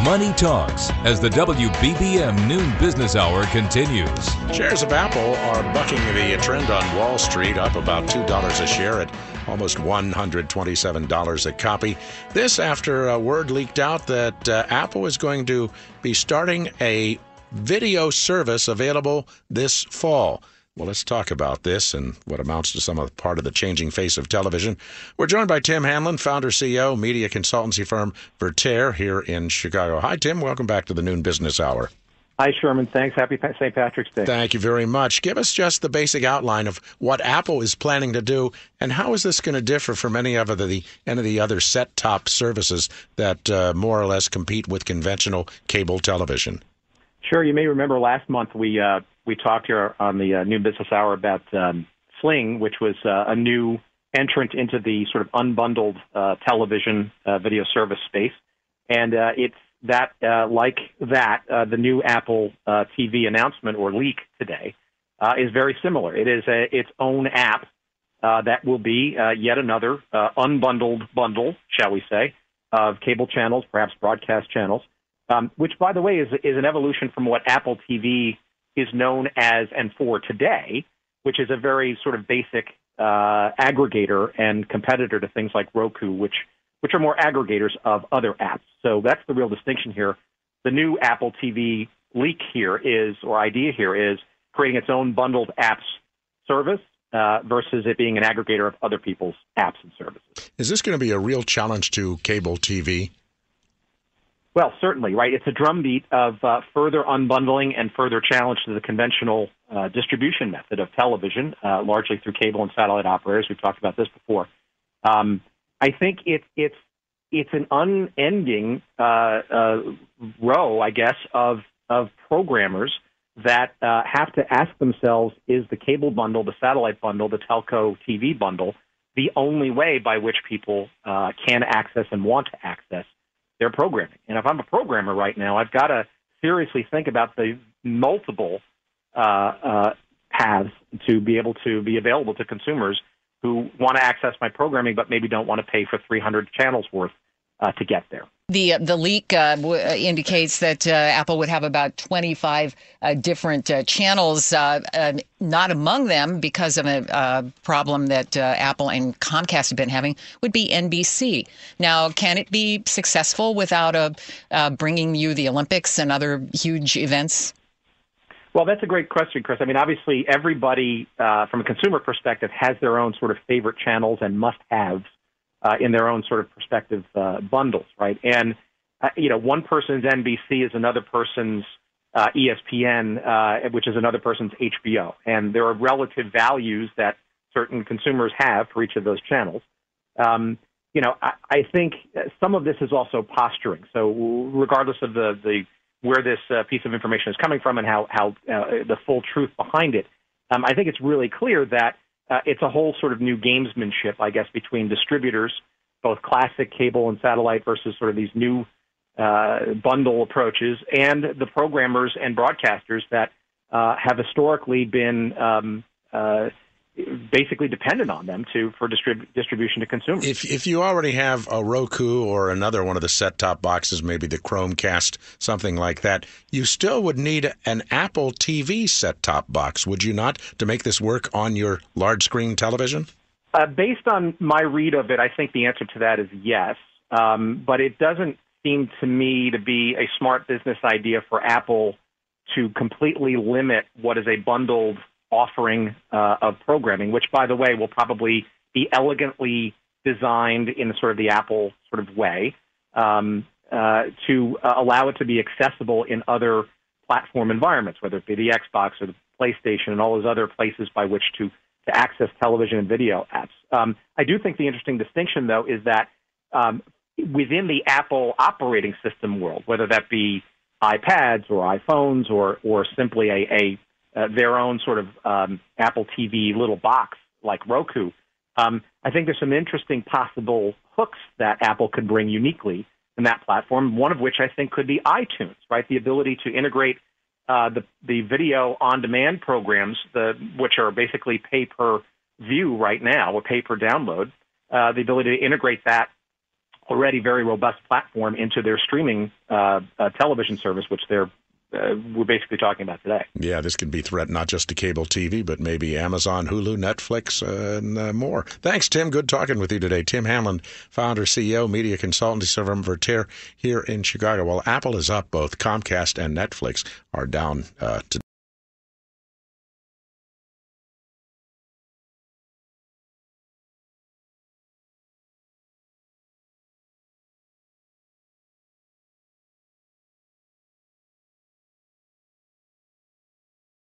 Money Talks as the WBBM Noon Business Hour continues. Shares of Apple are bucking the trend on Wall Street, up about $2 a share at almost $127 a copy. This after a word leaked out that Apple is going to be starting a video service available this fall. Well, let's talk about this and what amounts to some of part of the changing face of television. We're joined by Tim Hanlon, founder, CEO, media consultancy firm Verter here in Chicago. Hi, Tim. Welcome back to the Noon Business Hour. Hi, Sherman. Thanks. Happy St. Patrick's Day. Thank you very much. Give us just the basic outline of what Apple is planning to do, and how is this going to differ from any of the other set-top services that more or less compete with conventional cable television? Sure. You may remember last month we talked here on the New Business Hour about Sling, which was a new entrant into the sort of unbundled television video service space. And it's that, the new Apple TV announcement or leak today is very similar. It is its own app that will be yet another unbundled bundle, shall we say, of cable channels, perhaps broadcast channels, which, by the way, is an evolution from what Apple TV is known as and for today, which is a very sort of basic aggregator and competitor to things like Roku, which are more aggregators of other apps. So that's the real distinction here. The new Apple TV leak here idea here is creating its own bundled apps service versus it being an aggregator of other people's apps and services. Is this going to be a real challenge to cable TV? Well, certainly, right. It's a drumbeat of further unbundling and further challenge to the conventional distribution method of television, largely through cable and satellite operators. We've talked about this before. I think it's an unending row, I guess, of programmers that have to ask themselves: is the cable bundle, the satellite bundle, the telco TV bundle the only way by which people can access and want to access their programming? And if I'm a programmer right now, I've got to seriously think about the multiple paths to be able to be available to consumers who want to access my programming but maybe don't want to pay for 300 channels worth to get there. The leak indicates that Apple would have about 25 different channels, not among them, because of a problem that Apple and Comcast have been having, would be NBC. Now, can it be successful without bringing you the Olympics and other huge events? Well, that's a great question, Chris. I mean, obviously, everybody, from a consumer perspective, has their own sort of favorite channels and must-haves in their own sort of perspective bundles, right? And, one person's NBC is another person's ESPN, which is another person's HBO. And there are relative values that certain consumers have for each of those channels. I think some of this is also posturing. So regardless of where this piece of information is coming from and how the full truth behind it, I think it's really clear that it's a whole sort of new gamesmanship, I guess, between distributors, both classic cable and satellite versus sort of these new bundle approaches, and the programmers and broadcasters that have historically been basically dependent on them for distribution to consumers. If you already have a Roku or another one of the set-top boxes, maybe the Chromecast, something like that, you still would need an Apple TV set-top box, would you not, to make this work on your large-screen television? Based on my read of it, I think the answer to that is yes. But it doesn't seem to me to be a smart business idea for Apple to completely limit what is a bundled offering of programming, which, by the way, will probably be elegantly designed in sort of the Apple sort of way to allow it to be accessible in other platform environments, whether it be the Xbox or the PlayStation and all those other places by which to access television and video apps. I do think the interesting distinction, though, is that within the Apple operating system world, whether that be iPads or iPhones or simply their own sort of Apple TV little box like Roku, I think there's some interesting possible hooks that Apple could bring uniquely in that platform, one of which I think could be iTunes, right? The ability to integrate the video on-demand programs, which are basically pay-per-view right now or pay-per-download, the ability to integrate that already very robust platform into their streaming television service, which we're basically talking about today. Yeah, this could be a threat not just to cable TV, but maybe Amazon, Hulu, Netflix, and more. Thanks, Tim. Good talking with you today. Tim Hanlon, founder, CEO, media consultancy firm Verter here in Chicago. Well, Apple is up. Both Comcast and Netflix are down today.